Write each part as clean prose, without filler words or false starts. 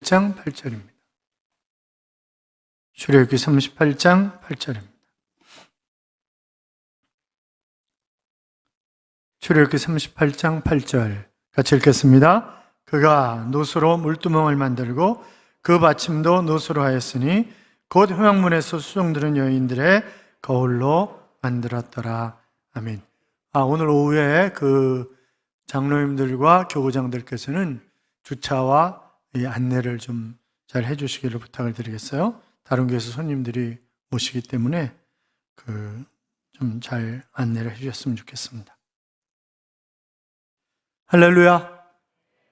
장 8절입니다. 출애굽기 38장 8절입니다. 출애굽기 38장 8절 같이 읽겠습니다. 그가 노수로 물두멍을 만들고 그 받침도 노수로 하였으니 곧 회막문에서 수종드는 여인들의 거울로 만들었더라. 아멘. 오늘 오후에 그 장로님들과 교구장들께서는 주차와 이 안내를 좀 잘 해주시기를 부탁을 드리겠어요. 다른 교회에서 손님들이 오시기 때문에 좀 잘 안내를 해주셨으면 좋겠습니다. 할렐루야.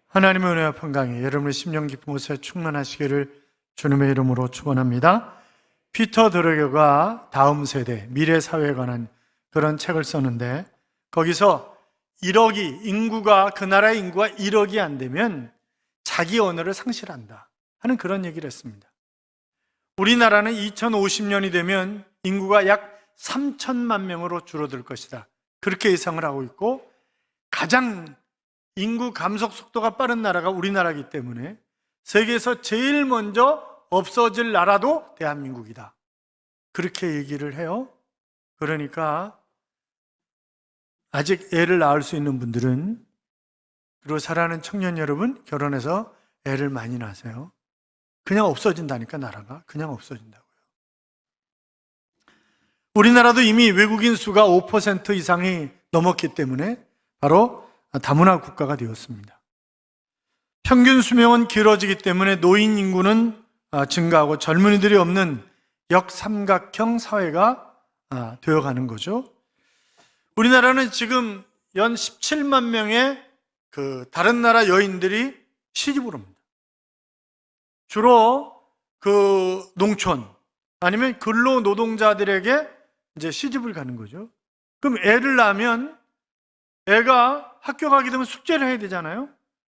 하나님의 은혜와 평강이 여러분의 심령 깊은 곳에 충만하시기를 주님의 이름으로 축원합니다. 피터 드러겨가 다음 세대 미래 사회에 관한 그런 책을 썼는데 거기서 그 나라의 인구가 1억이 안 되면 자기 언어를 상실한다 하는 그런 얘기를 했습니다. 우리나라는 2050년이 되면 인구가 약 3천만 명으로 줄어들 것이다. 그렇게 예상을 하고 있고 가장 인구 감속 속도가 빠른 나라가 우리나라이기 때문에 세계에서 제일 먼저 없어질 나라도 대한민국이다. 그렇게 얘기를 해요. 그러니까 아직 애를 낳을 수 있는 분들은, 그리고 사랑하는 청년 여러분, 결혼해서 애를 많이 낳으세요. 그냥 없어진다니까, 나라가. 그냥 없어진다고요. 우리나라도 이미 외국인 수가 5% 이상이 넘었기 때문에 바로 다문화 국가가 되었습니다. 평균 수명은 길어지기 때문에 노인 인구는 증가하고 젊은이들이 없는 역삼각형 사회가 되어가는 거죠. 우리나라는 지금 연 17만 명의 다른 나라 여인들이 시집을 옵니다. 주로 농촌 아니면 근로 노동자들에게 이제 시집을 가는 거죠. 그럼 애를 낳으면 애가 학교 가게 되면 숙제를 해야 되잖아요.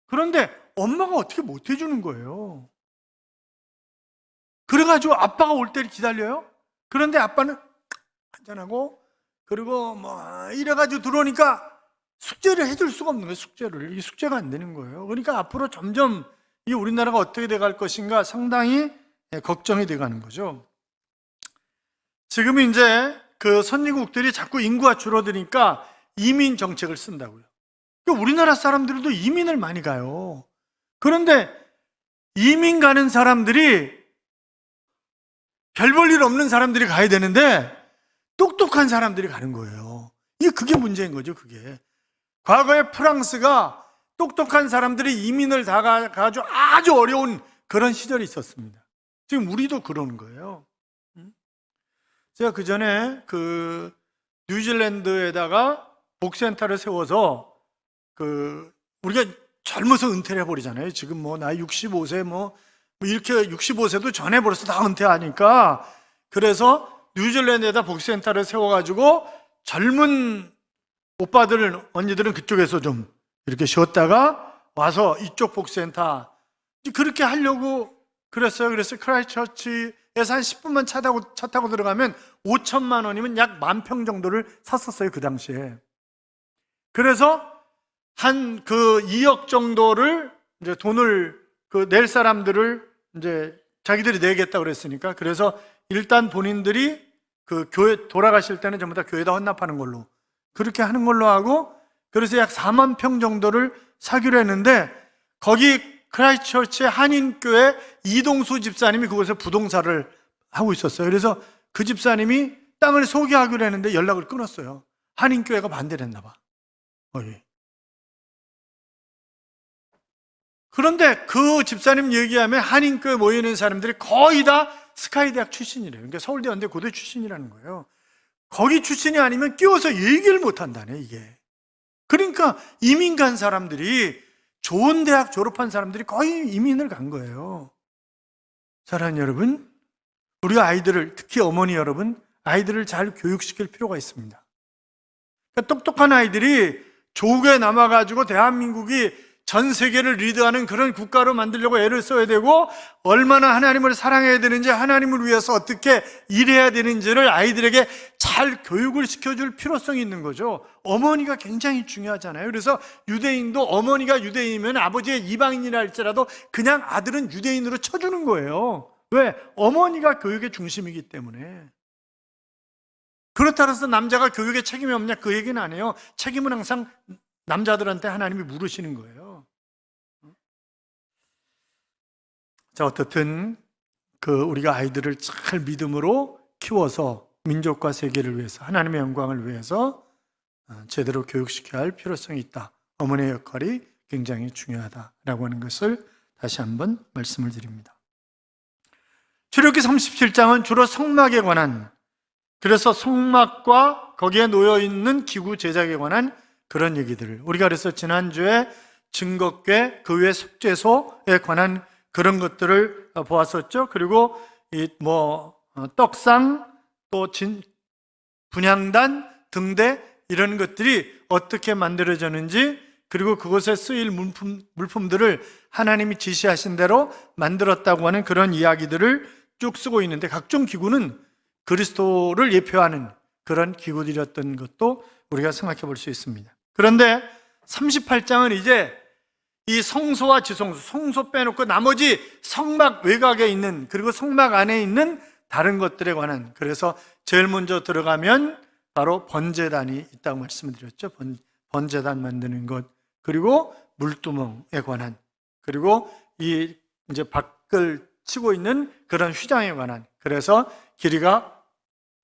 그런데 엄마가 어떻게 못 해주는 거예요. 그래가지고 아빠가 올 때를 기다려요. 그런데 아빠는 한잔하고 그리고 이래가지고 들어오니까 숙제를 해줄 수가 없는 거예요. 이 숙제가 안 되는 거예요. 그러니까 앞으로 점점 이 우리나라가 어떻게 돼갈 것인가 상당히 걱정이 돼가는 거죠. 지금 이제 선진국들이 자꾸 인구가 줄어드니까 이민 정책을 쓴다고요. 우리나라 사람들도 이민을 많이 가요. 그런데 이민 가는 사람들이 별 볼 일 없는 사람들이 가야 되는데 똑똑한 사람들이 가는 거예요. 그게 문제인 거죠, 그게. 과거에 프랑스가 똑똑한 사람들이 이민을 다 가가지고 아주 어려운 그런 시절이 있었습니다. 지금 우리도 그러는 거예요. 제가 그 전에 뉴질랜드에다가 복지센터를 세워서 우리가 젊어서 은퇴를 해버리잖아요. 지금 나이 65세 이렇게 65세도 전에 벌써 다 은퇴하니까, 그래서 뉴질랜드에다 복지센터를 세워가지고 젊은 오빠들, 언니들은 그쪽에서 좀 이렇게 쉬었다가 와서 이쪽 복지센터 그렇게 하려고 그랬어요. 그래서 크라이스처치에서 한 10분만 차 타고 들어가면 5천만 원이면 약 10,000평 정도를 샀었어요, 그 당시에. 그래서 한 2억 정도를 이제 돈을 낼 사람들을 이제 자기들이 내겠다고 그랬으니까, 그래서 일단 본인들이 교회 돌아가실 때는 전부 다 교회에다 헌납하는 걸로 그렇게 하는 걸로 하고, 그래서 약 4만 평 정도를 사기로 했는데, 거기 크라이스처치의 한인교회 이동수 집사님이 그곳에 부동산을 하고 있었어요. 그래서 그 집사님이 땅을 소개하기로 했는데 연락을 끊었어요. 한인교회가 반대를 했나 봐. 그런데 그 집사님 얘기하면 한인교회 모여있는 사람들이 거의 다 스카이대학 출신이래요. 그러니까 서울대 연대 고대 출신이라는 거예요. 거기 출신이 아니면 끼워서 얘기를 못한다네, 이게. 그러니까 이민 간 사람들이, 좋은 대학 졸업한 사람들이 거의 이민을 간 거예요. 사랑하는 여러분, 우리 아이들을, 특히 어머니 여러분, 아이들을 잘 교육시킬 필요가 있습니다. 그러니까 똑똑한 아이들이 조국에 남아가지고 대한민국이 전 세계를 리드하는 그런 국가로 만들려고 애를 써야 되고, 얼마나 하나님을 사랑해야 되는지, 하나님을 위해서 어떻게 일해야 되는지를 아이들에게 잘 교육을 시켜줄 필요성이 있는 거죠. 어머니가 굉장히 중요하잖아요. 그래서 유대인도 어머니가 유대인이면 아버지가 이방인이라 할지라도 그냥 아들은 유대인으로 쳐주는 거예요. 왜? 어머니가 교육의 중심이기 때문에. 그렇다고 해서 남자가 교육에 책임이 없냐, 그 얘기는 안 해요. 책임은 항상 남자들한테 하나님이 물으시는 거예요. 자, 어떻든 우리가 아이들을 잘 믿음으로 키워서 민족과 세계를 위해서, 하나님의 영광을 위해서 제대로 교육시켜야 할 필요성이 있다. 어머니의 역할이 굉장히 중요하다라고 하는 것을 다시 한번 말씀을 드립니다. 출애굽기 37장은 주로 성막에 관한, 그래서 성막과 거기에 놓여있는 기구 제작에 관한 그런 얘기들을, 우리가 그래서 지난주에 증거궤, 그 외 속죄소에 관한 그런 것들을 보았었죠. 그리고 떡상, 또 분향단, 등대, 이런 것들이 어떻게 만들어졌는지, 그리고 그곳에 쓰일 물품들을 하나님이 지시하신 대로 만들었다고 하는 그런 이야기들을 쭉 쓰고 있는데, 각종 기구는 그리스도를 예표하는 그런 기구들이었던 것도 우리가 생각해 볼 수 있습니다. 그런데 38장은 이제 이 성소와 지성소, 성소 빼놓고 나머지 성막 외곽에 있는, 그리고 성막 안에 있는 다른 것들에 관한, 그래서 제일 먼저 들어가면 바로 번제단이 있다고 말씀을 드렸죠. 번제단 만드는 것, 그리고 물두멍에 관한, 그리고 이 이제 밖을 치고 있는 그런 휘장에 관한, 그래서 길이가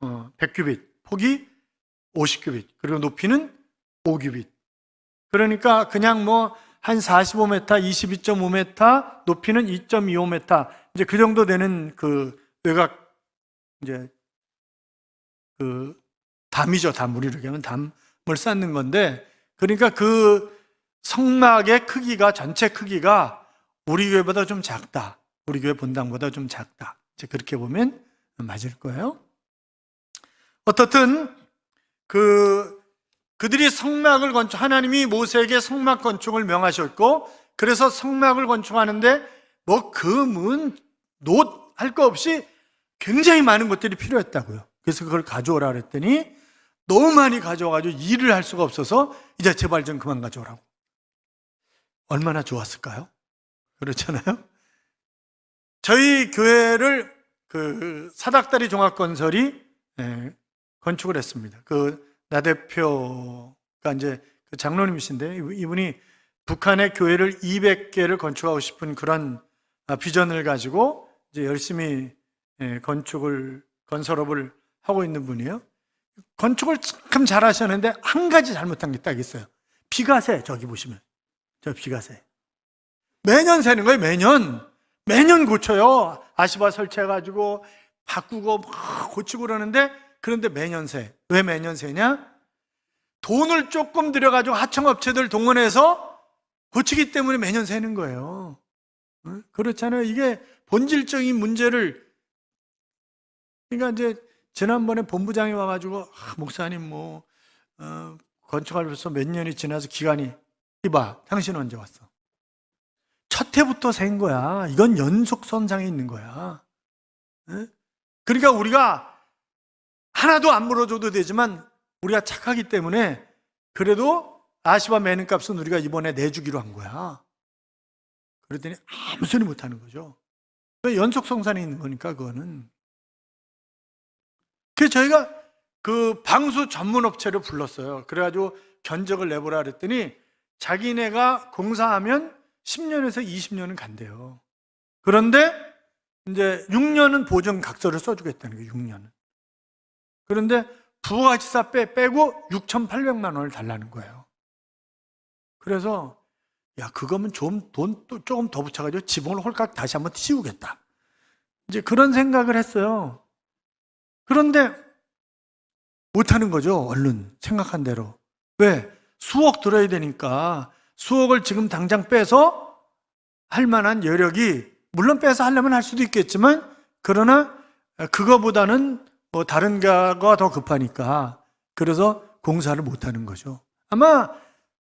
100규빗, 폭이 50규빗, 그리고 높이는 5규빗. 그러니까 그냥 한 45m, 22.5m, 높이는 2.25m, 이제 그 정도 되는 그 외곽, 이제 그 담이죠. 담. 우리로 얘기하면 담을 쌓는 건데, 그러니까 그 성막의 크기가, 전체 크기가 우리 교회보다 좀 작다. 우리 교회 본당보다 좀 작다. 이제 그렇게 보면 맞을 거예요. 어떻든 그들이 성막을 하나님이 모세에게 성막 건축을 명하셨고, 그래서 성막을 건축하는데 금, 놋 할 거 없이 굉장히 많은 것들이 필요했다고요. 그래서 그걸 가져오라 그랬더니 너무 많이 가져와가지고 일을 할 수가 없어서 이제 제발 좀 그만 가져오라고. 얼마나 좋았을까요? 그렇잖아요. 저희 교회를 사닥다리 종합건설이 건축을 했습니다. 나 대표가 이제 장로님이신데, 이분이 북한의 교회를 200개를 건축하고 싶은 그런 비전을 가지고 이제 열심히 건설업을 하고 있는 분이에요. 건축을 참 잘하셨는데 한 가지 잘못한 게 딱 있어요. 비가 새. 저기 보시면 저 비가 새. 매년 새는 거예요. 매년 고쳐요. 아시바 설치해가지고 바꾸고 고치고 그러는데, 그런데 매년 새. 왜 매년 새냐? 돈을 조금 들여가지고 하청업체들 동원해서 고치기 때문에 매년 새는 거예요. 그렇잖아요. 이게 본질적인 문제를, 그러니까 이제 지난번에 본부장이 와가지고 목사님 건축하면서 몇 년이 지나서 기간이, 이봐, 당신 언제 왔어? 첫 해부터 샌 거야. 이건 연속선상에 있는 거야. 그러니까 우리가 하나도 안 물어줘도 되지만 우리가 착하기 때문에 그래도 아시바 매는 값은 우리가 이번에 내주기로 한 거야. 그랬더니 아무 소리 못 하는 거죠. 왜? 연속성산에 있는 거니까, 그거는. 그래서 저희가 그 방수 전문 업체를 불렀어요. 그래가지고 견적을 내보라 그랬더니 자기네가 공사하면 10년에서 20년은 간대요. 그런데 이제 6년은 보증 각서를 써주겠다는 거예요. 6년은. 그런데 부가가치세 빼고 6,800만 원을 달라는 거예요. 그래서 야, 그거면 좀 돈 조금 더 붙여가지고 지붕을 홀깍 다시 한번 씌우겠다. 이제 그런 생각을 했어요. 그런데 못하는 거죠. 얼른 생각한 대로. 왜? 수억 들어야 되니까 수억을 지금 당장 빼서 할 만한 여력이, 물론 빼서 하려면 할 수도 있겠지만, 그러나 그거보다는 다른 거가 더 급하니까, 그래서 공사를 못하는 거죠. 아마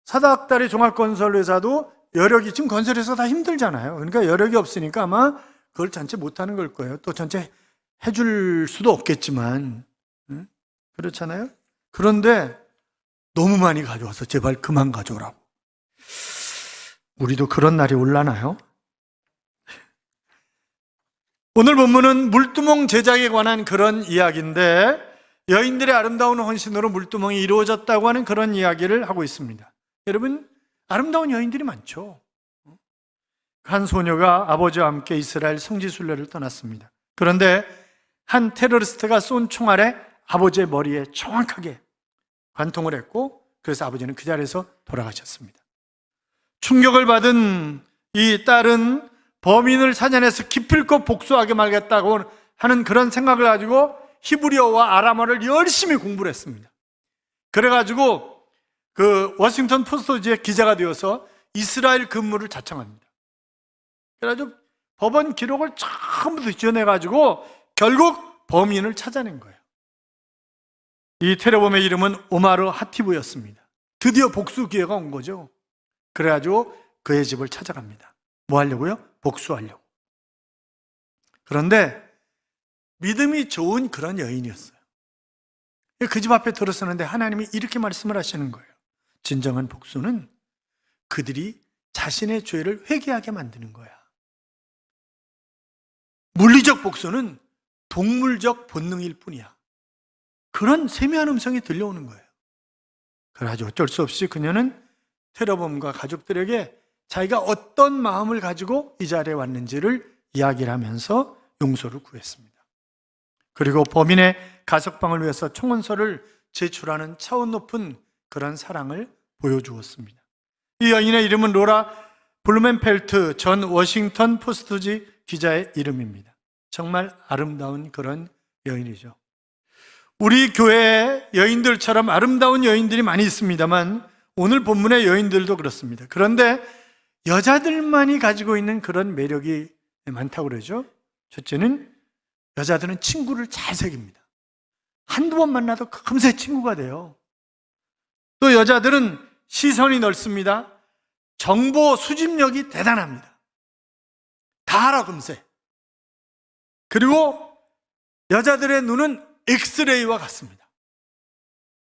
사닥다리 종합건설회사도 여력이 지금 건설에서 다 힘들잖아요. 그러니까 여력이 없으니까 아마 그걸 전체 못하는 걸 거예요. 또 전체 해줄 수도 없겠지만, 응? 그렇잖아요. 그런데 너무 많이 가져와서 제발 그만 가져오라고. 우리도 그런 날이 올라나요? 오늘 본문은 물두멍 제작에 관한 그런 이야기인데, 여인들의 아름다운 헌신으로 물두멍이 이루어졌다고 하는 그런 이야기를 하고 있습니다. 여러분, 아름다운 여인들이 많죠. 한 소녀가 아버지와 함께 이스라엘 성지순례를 떠났습니다. 그런데 한 테러리스트가 쏜 총알에 아버지의 머리에 정확하게 관통을 했고, 그래서 아버지는 그 자리에서 돌아가셨습니다. 충격을 받은 이 딸은 범인을 찾아내서 기필코 복수하게 말겠다고 하는 그런 생각을 가지고 히브리어와 아람어를 열심히 공부를 했습니다. 그래가지고 그 워싱턴 포스트지의 기자가 되어서 이스라엘 근무를 자청합니다. 그래가지고 법원 기록을 전부 뒤져내가지고 결국 범인을 찾아낸 거예요. 이 테러범의 이름은 오마르 하티브였습니다. 드디어 복수 기회가 온 거죠. 그래가지고 그의 집을 찾아갑니다. 뭐 하려고요? 복수하려고. 그런데 믿음이 좋은 그런 여인이었어요. 그 집 앞에 들어서는데 하나님이 이렇게 말씀을 하시는 거예요. 진정한 복수는 그들이 자신의 죄를 회개하게 만드는 거야. 물리적 복수는 동물적 본능일 뿐이야. 그런 세미한 음성이 들려오는 거예요. 그래가지고 어쩔 수 없이 그녀는 테러범과 가족들에게 자기가 어떤 마음을 가지고 이 자리에 왔는지를 이야기를 하면서 용서를 구했습니다. 그리고 범인의 가석방을 위해서 청원서를 제출하는 차원 높은 그런 사랑을 보여주었습니다. 이 여인의 이름은 로라 블루멘펠트 전 워싱턴 포스트지 기자의 이름입니다. 정말 아름다운 그런 여인이죠. 우리 교회에 여인들처럼 아름다운 여인들이 많이 있습니다만 오늘 본문의 여인들도 그렇습니다. 그런데 여자들만이 가지고 있는 그런 매력이 많다고 그러죠. 첫째는 여자들은 친구를 잘 사귀입니다. 한두 번 만나도 금세 친구가 돼요. 또 여자들은 시선이 넓습니다. 정보 수집력이 대단합니다. 다 알아 금세. 그리고 여자들의 눈은 엑스레이와 같습니다.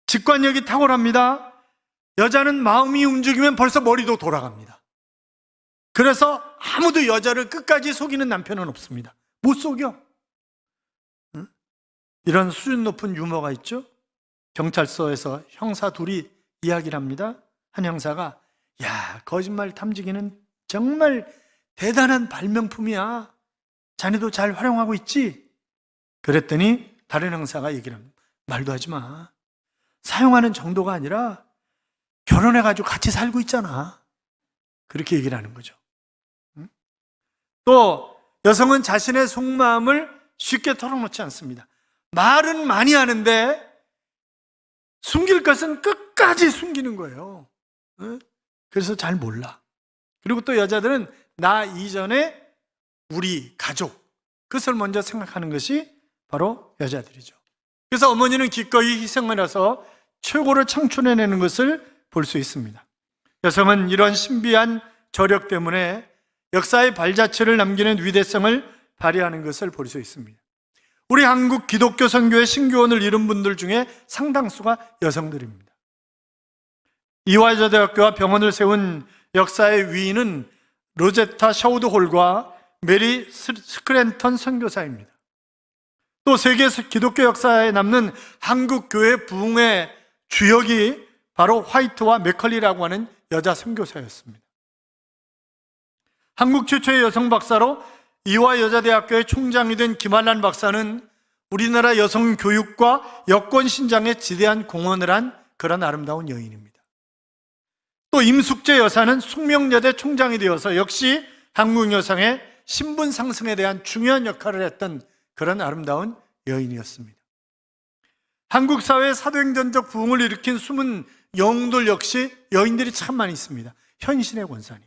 직관력이 탁월합니다. 여자는 마음이 움직이면 벌써 머리도 돌아갑니다. 그래서 아무도 여자를 끝까지 속이는 남편은 없습니다. 못 속여. 이런 수준 높은 유머가 있죠. 경찰서에서 형사 둘이 이야기를 합니다. 한 형사가 야, 거짓말 탐지기는 정말 대단한 발명품이야. 자네도 잘 활용하고 있지? 그랬더니 다른 형사가 얘기를 합니다. 말도 하지 마. 사용하는 정도가 아니라 결혼해가지고 같이 살고 있잖아. 그렇게 얘기를 하는 거죠. 또 여성은 자신의 속마음을 쉽게 털어놓지 않습니다. 말은 많이 하는데 숨길 것은 끝까지 숨기는 거예요. 그래서 잘 몰라. 그리고 또 여자들은 나 이전에 우리 가족, 그것을 먼저 생각하는 것이 바로 여자들이죠. 그래서 어머니는 기꺼이 희생을 해서 최고로 창출해내는 것을 볼 수 있습니다. 여성은 이런 신비한 저력 때문에 역사의 발자취를 남기는 위대성을 발휘하는 것을 볼 수 있습니다. 우리 한국 기독교 선교의 신교원을 이룬 분들 중에 상당수가 여성들입니다. 이화여자대학교와 병원을 세운 역사의 위인은 로제타 샤우드 홀과 메리 스크랜턴 선교사입니다. 또 세계 기독교 역사에 남는 한국 교회 부흥의 주역이 바로 화이트와 맥컬리라고 하는 여자 선교사였습니다. 한국 최초의 여성 박사로 이화여자대학교의 총장이 된 김한란 박사는 우리나라 여성 교육과 여권 신장에 지대한 공헌을 한 그런 아름다운 여인입니다. 또 임숙재 여사는 숙명여대 총장이 되어서 역시 한국 여성의 신분 상승에 대한 중요한 역할을 했던 그런 아름다운 여인이었습니다. 한국 사회의 사도행전적 부흥을 일으킨 숨은 영웅들 역시 여인들이 참 많이 있습니다. 현신의 권사님,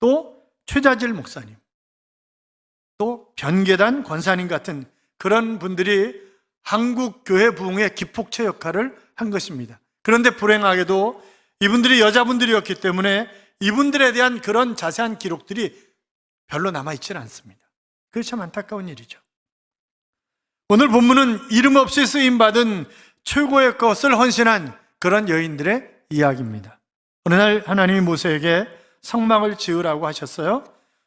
또 최자질 목사님, 또 변계단 권사님 같은 그런 분들이 한국 교회 부흥의 기폭제 역할을 한 것입니다. 그런데 불행하게도 이분들이 여자분들이었기 때문에 이분들에 대한 그런 자세한 기록들이 별로 남아있지는 않습니다. 그게 참 안타까운 일이죠. 오늘 본문은 이름 없이 쓰임받은 최고의 것을 헌신한 그런 여인들의 이야기입니다. 어느 날 하나님이 모세에게 성막을 지으라고 하셨어요.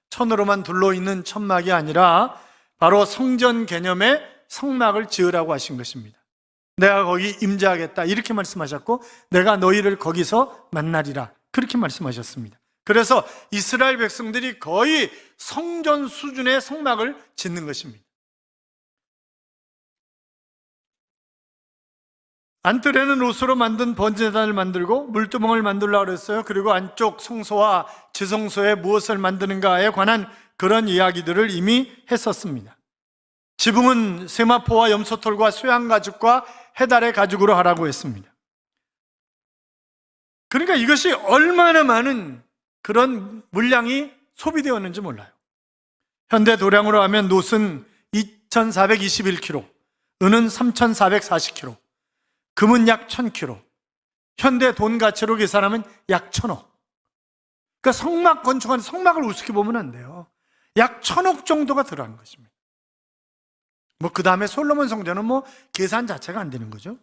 천으로만 둘러있는 천막이 아니라 바로 성전 개념의 성막을 지으라고 하신 것입니다. 내가 거기 임재하겠다 이렇게 말씀하셨고, 내가 너희를 거기서 만나리라 그렇게 말씀하셨습니다. 그래서 이스라엘 백성들이 거의 성전 수준의 성막을 짓는 것입니다. 안뜰에는 롯으로 만든 번제단을 만들고 물두멍을 만들려고 그랬어요. 그리고 안쪽 성소와 지성소에 무엇을 만드는가에 관한 그런 이야기들을 이미 했었습니다. 지붕은 세마포와 염소털과 수양 가죽과 해달의 가죽으로 하라고 했습니다. 그러니까 이것이 얼마나 많은 그런 물량이 소비되었는지 몰라요. 현대 도량으로 하면 놋은 2421kg, 은은 3440kg, 금은 약 1000kg, 현대 돈 가치로 계산하면 약 1000억. 그러니까 성막 건축하는, 성막을 우습게 보면 안 돼요. 약 1000억 정도가 들어간 것입니다. 그 다음에 솔로몬 성전은 계산 자체가 안 되는 거죠.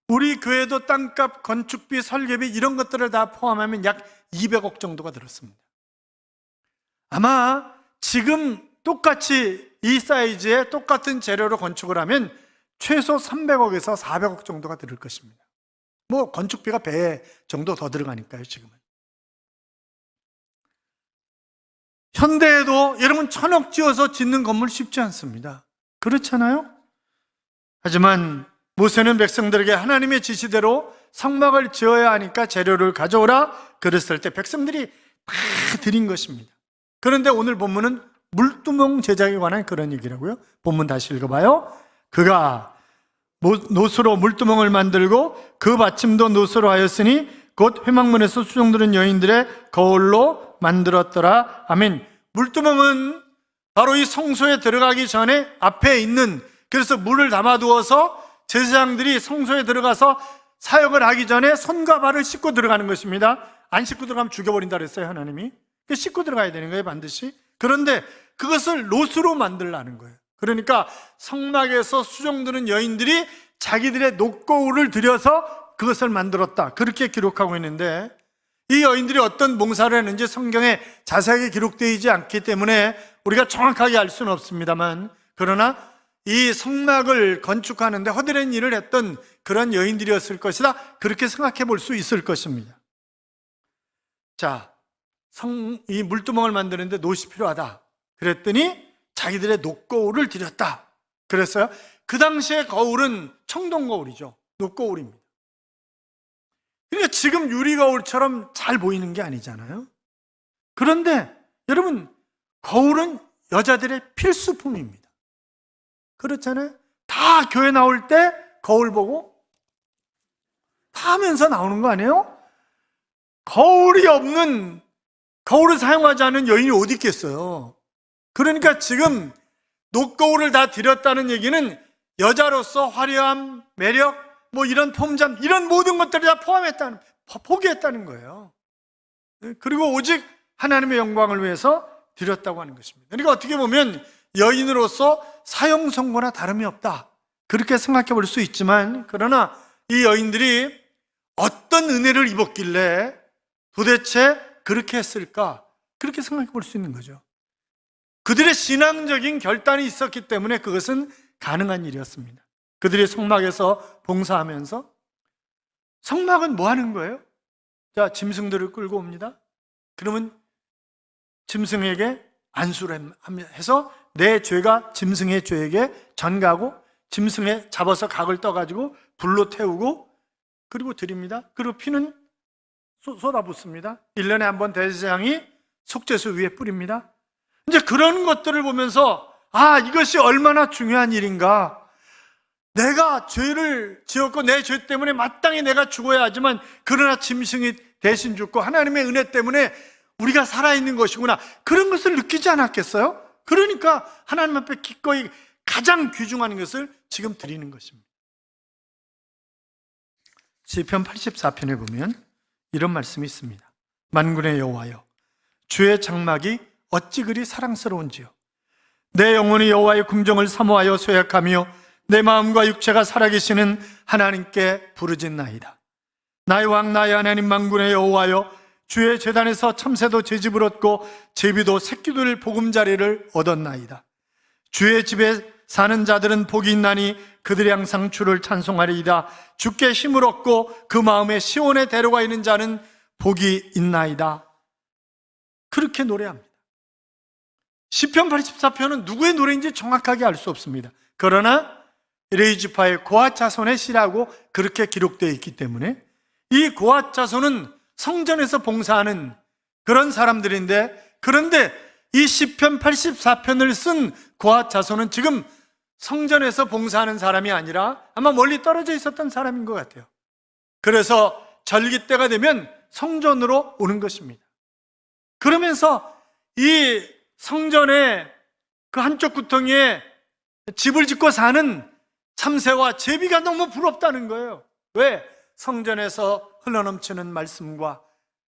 우리 교회도 땅값, 건축비, 설계비 이런 것들을 다 포함하면 약 200억 정도가 들었습니다. 아마 지금 똑같이 이 사이즈의 똑같은 재료로 건축을 하면 최소 300억에서 400억 정도가 들을 것입니다. 건축비가 배 정도 더 들어가니까요, 지금은. 현대에도 여러분 1000억 지어서 짓는 건물 쉽지 않습니다. 그렇잖아요? 하지만 모세는 백성들에게 하나님의 지시대로 성막을 지어야 하니까 재료를 가져오라 그랬을 때 백성들이 다 드린 것입니다. 그런데 오늘 본문은 물두멍 제작에 관한 그런 얘기라고요. 본문 다시 읽어봐요. 그가 놋으로 물두멍을 만들고 그 받침도 놋으로 하였으니 곧 회막문에서 수종드는 여인들의 거울로 만들었더라. 아멘. 물두멍은 바로 이 성소에 들어가기 전에 앞에 있는, 그래서 물을 담아두어서 제사장들이 성소에 들어가서 사역을 하기 전에 손과 발을 씻고 들어가는 것입니다. 안 씻고 들어가면 죽여버린다 그랬어요, 하나님이. 씻고 들어가야 되는 거예요, 반드시. 그런데 그것을 놋으로 만들라는 거예요. 그러니까 성막에서 수종드는 여인들이 자기들의 놋거울을 들여서 그것을 만들었다, 그렇게 기록하고 있는데, 이 여인들이 어떤 봉사를 했는지 성경에 자세하게 기록되어 있지 않기 때문에 우리가 정확하게 알 수는 없습니다만, 그러나 이 성막을 건축하는데 허드렛 일을 했던 그런 여인들이었을 것이다, 그렇게 생각해 볼 수 있을 것입니다. 자, 이 물두멍을 만드는데 놋이 필요하다 그랬더니 자기들의 놋거울을 드렸다 그랬어요. 그 당시의 거울은 청동거울이죠. 놋거울입니다. 그러니까 지금 유리거울처럼 잘 보이는 게 아니잖아요. 그런데 여러분, 거울은 여자들의 필수품입니다. 그렇잖아요. 다 교회 나올 때 거울 보고 다 하면서 나오는 거 아니에요? 거울을 사용하지 않은 여인이 어디 있겠어요. 그러니까 지금 놋거울을 다 드렸다는 얘기는 여자로서 화려함, 매력, 이런 폼잠, 이런 모든 것들을 다 포기했다는 거예요. 그리고 오직 하나님의 영광을 위해서 드렸다고 하는 것입니다. 그러니까 어떻게 보면 여인으로서 사형 선고나 다름이 없다, 그렇게 생각해 볼 수 있지만, 그러나 이 여인들이 어떤 은혜를 입었길래 도대체 그렇게 했을까, 그렇게 생각해 볼 수 있는 거죠. 그들의 신앙적인 결단이 있었기 때문에 그것은 가능한 일이었습니다. 그들이 성막에서 봉사하면서, 성막은 뭐 하는 거예요? 자, 짐승들을 끌고 옵니다. 그러면 짐승에게 안수를 해서 내 죄가 짐승의 죄에게 전가고, 짐승에 잡아서 각을 떠가지고 불로 태우고, 그리고 드립니다. 그리고 피는 쏟아붓습니다. 1년에 한 번 대제사장이 속죄소 위에 뿌립니다. 이제 그런 것들을 보면서, 이것이 얼마나 중요한 일인가. 내가 죄를 지었고 내 죄 때문에 마땅히 내가 죽어야 하지만, 그러나 짐승이 대신 죽고 하나님의 은혜 때문에 우리가 살아있는 것이구나, 그런 것을 느끼지 않았겠어요? 그러니까 하나님 앞에 기꺼이 가장 귀중한 것을 지금 드리는 것입니다. 시편 84편에 보면 이런 말씀이 있습니다. 만군의 여호와여, 주의 장막이 어찌 그리 사랑스러운지요. 내 영혼이 여호와의 궁정을 사모하여 쇠약하며 내 마음과 육체가 살아계시는 하나님께 부르짖나이다. 나의 왕 나의 하나님 만군의 여호와여, 주의 제단에서 참새도 제 집을 얻고 제비도 새끼들 보금자리를 얻었나이다. 주의 집에 사는 자들은 복이 있나니 그들이 항상 주를 찬송하리이다. 주께 힘을 얻고 그 마음에 시온에 데려가 있는 자는 복이 있나이다. 그렇게 노래합니다. 시편 84편은 누구의 노래인지 정확하게 알 수 없습니다. 그러나 레위지파의 고핫 자손의 시라고 그렇게 기록되어 있기 때문에 이 고핫 자손은 성전에서 봉사하는 그런 사람들인데, 그런데 이 시편 84편을 쓴 고핫 자손은 지금 성전에서 봉사하는 사람이 아니라 아마 멀리 떨어져 있었던 사람인 것 같아요. 그래서 절기 때가 되면 성전으로 오는 것입니다. 그러면서 이 성전의 그 한쪽 구덩이에 집을 짓고 사는 참새와 제비가 너무 부럽다는 거예요. 왜? 성전에서 흘러넘치는 말씀과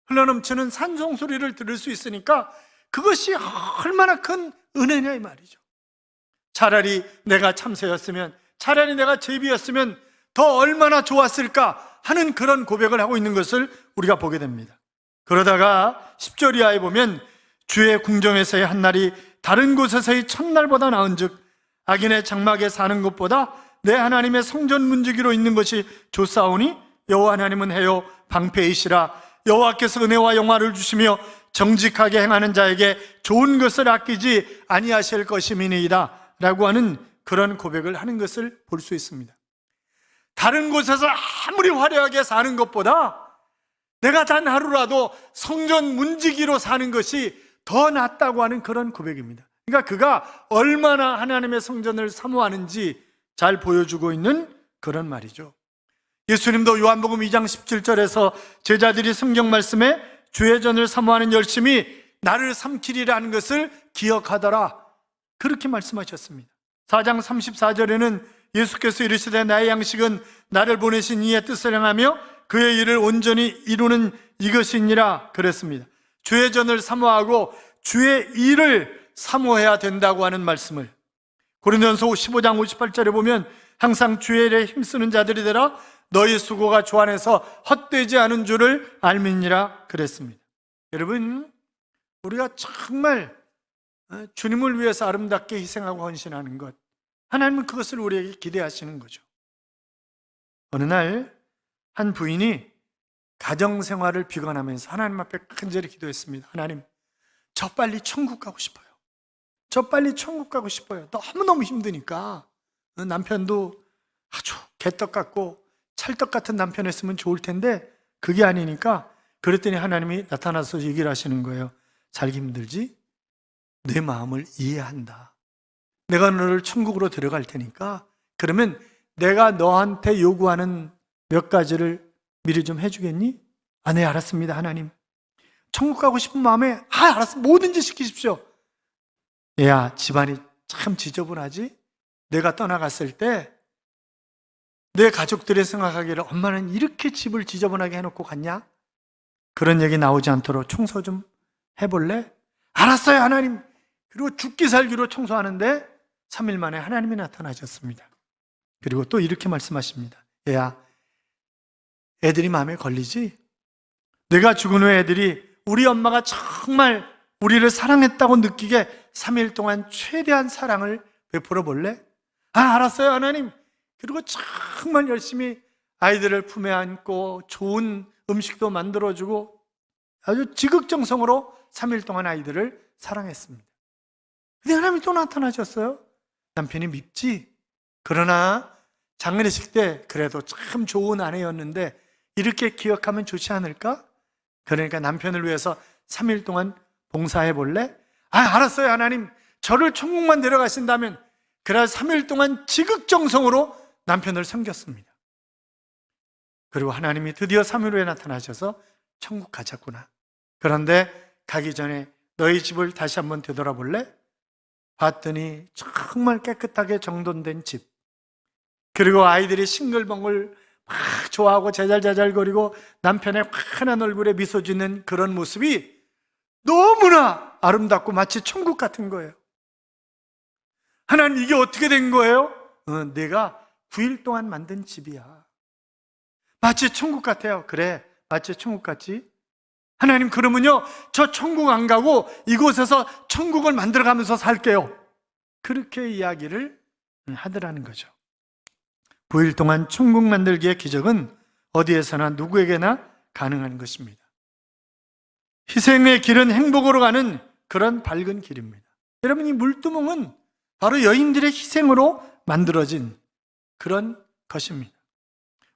흘러넘치는 산송 소리를 들을 수 있으니까 그것이 얼마나 큰 은혜냐 이 말이죠. 차라리 내가 참새였으면, 차라리 내가 제비였으면 더 얼마나 좋았을까 하는 그런 고백을 하고 있는 것을 우리가 보게 됩니다. 그러다가 10절 이하에 보면 주의 궁정에서의 한날이 다른 곳에서의 첫날보다 나은즉 악인의 장막에 사는 것보다 내 하나님의 성전 문지기로 있는 것이 좋사오니 여호와 하나님은 해요 방패이시라. 여호와께서 은혜와 영화를 주시며 정직하게 행하는 자에게 좋은 것을 아끼지 아니하실 것임이니이다 라고 하는 그런 고백을 하는 것을 볼 수 있습니다. 다른 곳에서 아무리 화려하게 사는 것보다 내가 단 하루라도 성전 문지기로 사는 것이 더 낫다고 하는 그런 고백입니다. 그러니까 그가 얼마나 하나님의 성전을 사모하는지 잘 보여주고 있는 그런 말이죠. 예수님도 요한복음 2장 17절에서 제자들이 성경 말씀에 주의 전을 사모하는 열심이 나를 삼키리라는 것을 기억하더라, 그렇게 말씀하셨습니다. 4장 34절에는 예수께서 이르시되 나의 양식은 나를 보내신 이의 뜻을 행하며 그의 일을 온전히 이루는 이것이니라 그랬습니다. 주의 전을 사모하고 주의 일을 사모해야 된다고 하는 말씀을 고린도전서 15장 58절에 보면 항상 주의 일에 힘쓰는 자들이 되라 너희 수고가 주 안에서 헛되지 않은 줄을 알미니라 그랬습니다. 여러분, 우리가 정말 주님을 위해서 아름답게 희생하고 헌신하는 것, 하나님은 그것을 우리에게 기대하시는 거죠. 어느 날 한 부인이 가정생활을 비관하면서 하나님 앞에 간절히 기도했습니다. 하나님, 저 빨리 천국 가고 싶어요. 저 빨리 천국 가고 싶어요. 너무너무 힘드니까. 남편도 아주 개떡 같고 찰떡 같은 남편이었으면 좋을 텐데 그게 아니니까. 그랬더니 하나님이 나타나서 얘기를 하시는 거예요. 살기 힘들지? 내 마음을 이해한다. 내가 너를 천국으로 데려갈 테니까 그러면 내가 너한테 요구하는 몇 가지를 미리 좀 해주겠니? 아, 네, 알았습니다, 하나님. 천국 가고 싶은 마음에 알았어, 뭐든지 시키십시오. 야, 집안이 참 지저분하지? 내가 떠나갔을 때 내 가족들이 생각하기를 엄마는 이렇게 집을 지저분하게 해놓고 갔냐? 그런 얘기 나오지 않도록 청소 좀 해볼래? 알았어요, 하나님. 그리고 죽기 살기로 청소하는데 3일 만에 하나님이 나타나셨습니다. 그리고 또 이렇게 말씀하십니다. 야, 애들이 마음에 걸리지? 내가 죽은 후에 애들이 우리 엄마가 정말 우리를 사랑했다고 느끼게 3일 동안 최대한 사랑을 베풀어 볼래? 알았어요, 하나님. 그리고 정말 열심히 아이들을 품에 안고 좋은 음식도 만들어주고 아주 지극정성으로 3일 동안 아이들을 사랑했습니다. 근데 하나님이 또 나타나셨어요. 남편이 밉지? 그러나 장례식 때 그래도 참 좋은 아내였는데 이렇게 기억하면 좋지 않을까? 그러니까 남편을 위해서 3일 동안 봉사해 볼래? 알았어요, 하나님. 저를 천국만 데려가신다면. 그래 3일 동안 지극정성으로 남편을 섬겼습니다. 그리고 하나님이 드디어 3일 후에 나타나셔서 천국 가자꾸나. 그런데 가기 전에 너희 집을 다시 한번 되돌아볼래? 봤더니 정말 깨끗하게 정돈된 집, 그리고 아이들이 싱글벙글 막 좋아하고 제잘제잘거리고 남편의 환한 얼굴에 미소 짓는 그런 모습이 너무나 아름답고 마치 천국 같은 거예요. 하나님, 이게 어떻게 된 거예요? 내가 9일 동안 만든 집이야. 마치 천국 같아요. 그래, 마치 천국 같지? 하나님, 그러면요, 저 천국 안 가고 이곳에서 천국을 만들어가면서 살게요. 그렇게 이야기를 하더라는 거죠. 9일 동안 천국 만들기의 기적은 어디에서나 누구에게나 가능한 것입니다. 희생의 길은 행복으로 가는 그런 밝은 길입니다. 여러분, 이 물두멍은 바로 여인들의 희생으로 만들어진 그런 것입니다.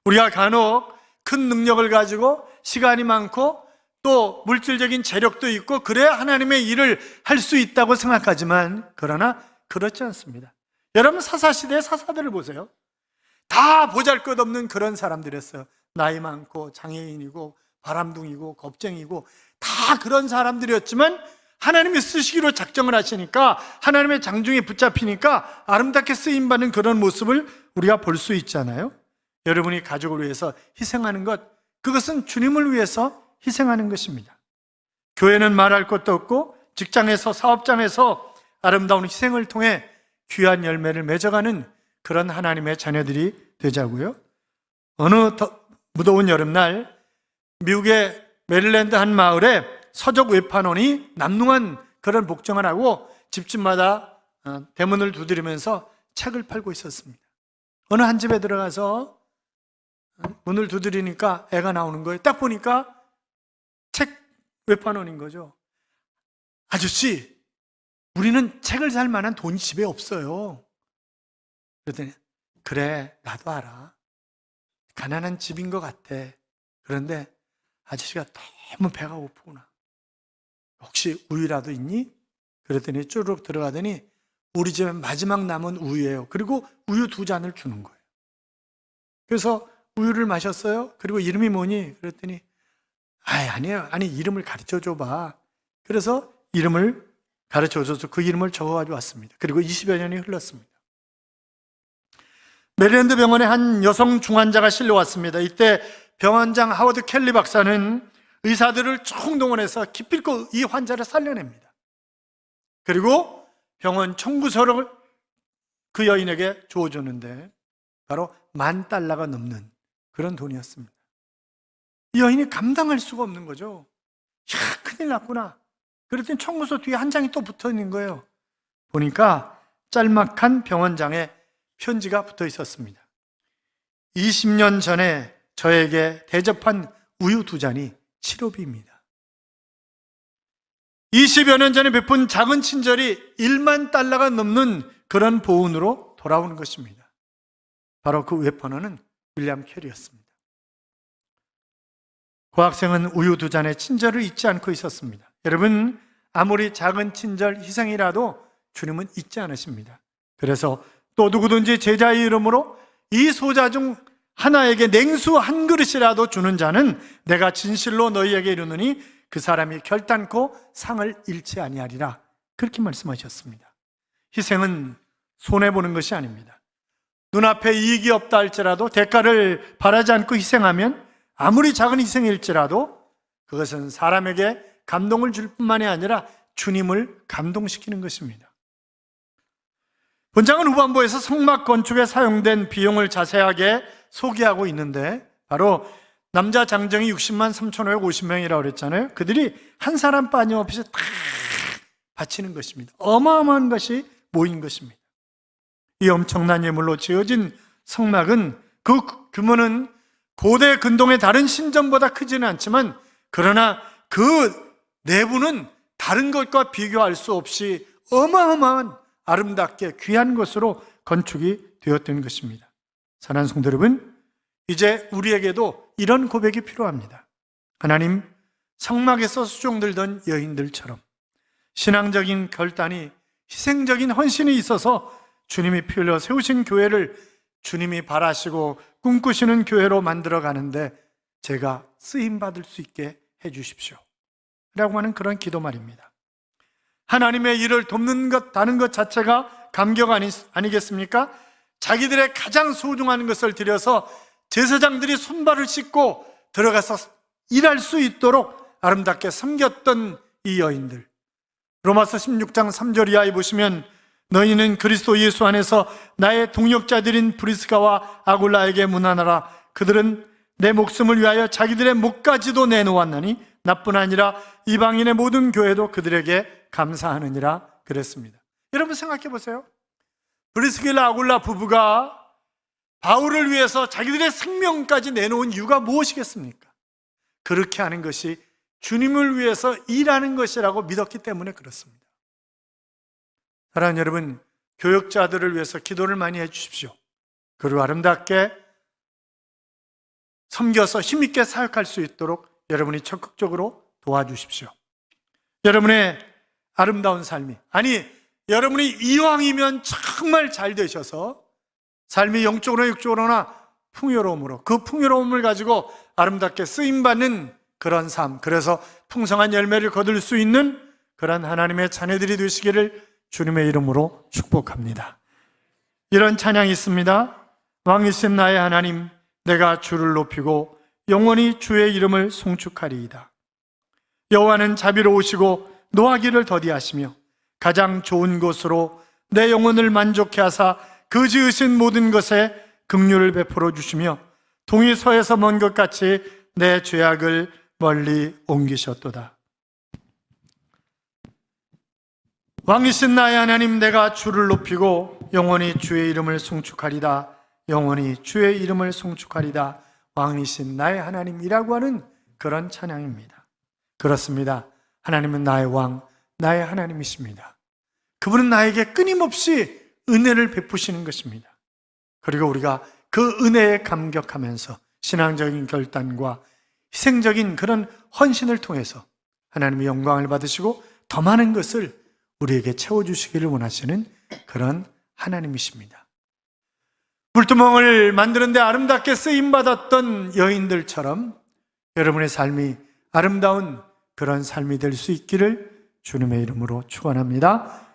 우리가 간혹 큰 능력을 가지고 시간이 많고 또 물질적인 재력도 있고 그래야 하나님의 일을 할 수 있다고 생각하지만, 그러나 그렇지 않습니다. 여러분, 사사시대의 사사들을 보세요. 다 보잘것없는 그런 사람들이었어요. 나이 많고 장애인이고 바람둥이고 겁쟁이고 다 그런 사람들이었지만 하나님이 쓰시기로 작정을 하시니까, 하나님의 장중에 붙잡히니까 아름답게 쓰임받는 그런 모습을 우리가 볼 수 있잖아요. 여러분이 가족을 위해서 희생하는 것, 그것은 주님을 위해서 희생하는 것입니다. 교회는 말할 것도 없고 직장에서, 사업장에서 아름다운 희생을 통해 귀한 열매를 맺어가는 그런 하나님의 자녀들이 되자고요. 어느 무더운 여름날 미국의 메릴랜드 한 마을에 서적 외판원이 남루한 그런 복장을 하고 집집마다 대문을 두드리면서 책을 팔고 있었습니다. 어느 한 집에 들어가서 문을 두드리니까 애가 나오는 거예요. 딱 보니까 책 외판원인 거죠. 아저씨, 우리는 책을 살 만한 돈이 집에 없어요. 그랬더니, 그래, 나도 알아. 가난한 집인 것 같아. 그런데 아저씨가 너무 배가 고프구나. 혹시 우유라도 있니? 그랬더니 쪼르륵 들어가더니 우리 집에 마지막 남은 우유예요. 그리고 우유 2잔을 주는 거예요. 그래서 우유를 마셨어요. 그리고 이름이 뭐니? 그랬더니 아니에요. 아니, 이름을 가르쳐 줘봐. 그래서 이름을 가르쳐 줘서 그 이름을 적어가지고 왔습니다. 그리고 20여 년이 흘렀습니다. 메릴랜드 병원에 한 여성 중환자가 실려왔습니다. 이때 병원장 하워드 켈리 박사는 의사들을 총동원해서 기필코 이 환자를 살려냅니다. 그리고 병원 청구서를 그 여인에게 주어줬는데 바로 $10,000가 넘는 그런 돈이었습니다. 이 여인이 감당할 수가 없는 거죠. 야, 큰일 났구나. 그랬더니 청구서 뒤에 한 장이 또 붙어 있는 거예요. 보니까 짤막한 병원장의 편지가 붙어 있었습니다. 20년 전에 저에게 대접한 우유 2잔이 치료비입니다. 20여 년 전에 베푼 작은 친절이 $10,000,000가 넘는 그런 보은으로 돌아오는 것입니다. 바로 그 외판원은 윌리엄 캐리였습니다. 그 학생은 우유 2잔의 친절을 잊지 않고 있었습니다. 여러분, 아무리 작은 친절, 희생이라도 주님은 잊지 않으십니다. 그래서 또 누구든지 제자의 이름으로 이 소자 중 하나에게 냉수 한 그릇이라도 주는 자는 내가 진실로 너희에게 이르노니 그 사람이 결단코 상을 잃지 아니하리라. 그렇게 말씀하셨습니다. 희생은 손해보는 것이 아닙니다. 눈앞에 이익이 없다 할지라도 대가를 바라지 않고 희생하면 아무리 작은 희생일지라도 그것은 사람에게 감동을 줄 뿐만이 아니라 주님을 감동시키는 것입니다. 본장은 후반부에서 성막 건축에 사용된 비용을 자세하게 소개하고 있는데 바로 남자 장정이 603,550명이라고 그랬잖아요. 그들이 한 사람 빠짐없이 다 바치는 것입니다. 어마어마한 것이 모인 것입니다. 이 엄청난 예물로 지어진 성막은 그 규모는 고대 근동의 다른 신전보다 크지는 않지만 그러나 그 내부는 다른 것과 비교할 수 없이 어마어마한 아름답게 귀한 것으로 건축이 되었던 것입니다. 사랑하는 성도 여러분, 이제 우리에게도 이런 고백이 필요합니다. 하나님, 성막에서 수종들던 여인들처럼 신앙적인 결단이, 희생적인 헌신이 있어서 주님이 피 흘려 세우신 교회를 주님이 바라시고 꿈꾸시는 교회로 만들어 가는데 제가 쓰임받을 수 있게 해 주십시오 라고 하는 그런 기도 말입니다. 하나님의 일을 돕는 것, 다는 것 자체가 감격 아니겠습니까? 자기들의 가장 소중한 것을 들여서 제사장들이 손발을 씻고 들어가서 일할 수 있도록 아름답게 섬겼던 이 여인들. 로마서 16장 3절 이하에 보시면 너희는 그리스도 예수 안에서 나의 동역자들인 브리스가와 아굴라에게 문안하라. 그들은 내 목숨을 위하여 자기들의 목까지도 내놓았나니 나뿐 아니라 이방인의 모든 교회도 그들에게 감사하느니라 그랬습니다. 여러분 생각해 보세요. 브리스길라 아굴라 부부가 바울을 위해서 자기들의 생명까지 내놓은 이유가 무엇이겠습니까? 그렇게 하는 것이 주님을 위해서 일하는 것이라고 믿었기 때문에 그렇습니다. 사랑하는 여러분, 교역자들을 위해서 기도를 많이 해주십시오. 그리고 아름답게 섬겨서 힘있게 사역할 수 있도록 여러분이 적극적으로 도와주십시오. 여러분의 아름다운 삶이, 아니 여러분이 이왕이면 정말 잘 되셔서 삶이 영적으로 육적으로나 풍요로움으로, 그 풍요로움을 가지고 아름답게 쓰임받는 그런 삶, 그래서 풍성한 열매를 거둘 수 있는 그런 하나님의 자녀들이 되시기를 주님의 이름으로 축복합니다. 이런 찬양이 있습니다. 왕이신 나의 하나님, 내가 주를 높이고 영원히 주의 이름을 송축하리이다. 여호와는 자비로우시고 노하기를 더디하시며 가장 좋은 곳으로 내 영혼을 만족해 하사 그 지으신 모든 것에 긍휼을 베풀어 주시며 동이 서에서 먼 것 같이 내 죄악을 멀리 옮기셨도다. 왕이신 나의 하나님, 내가 주를 높이고 영원히 주의 이름을 송축하리다. 영원히 주의 이름을 송축하리다. 왕이신 나의 하나님이라고 하는 그런 찬양입니다. 그렇습니다. 하나님은 나의 왕, 나의 하나님이십니다. 그분은 나에게 끊임없이 은혜를 베푸시는 것입니다. 그리고 우리가 그 은혜에 감격하면서 신앙적인 결단과 희생적인 그런 헌신을 통해서 하나님의 영광을 받으시고 더 많은 것을 우리에게 채워주시기를 원하시는 그런 하나님이십니다. 물두멍을 만드는데 아름답게 쓰임받았던 여인들처럼 여러분의 삶이 아름다운 그런 삶이 될 수 있기를 주님의 이름으로 축원합니다.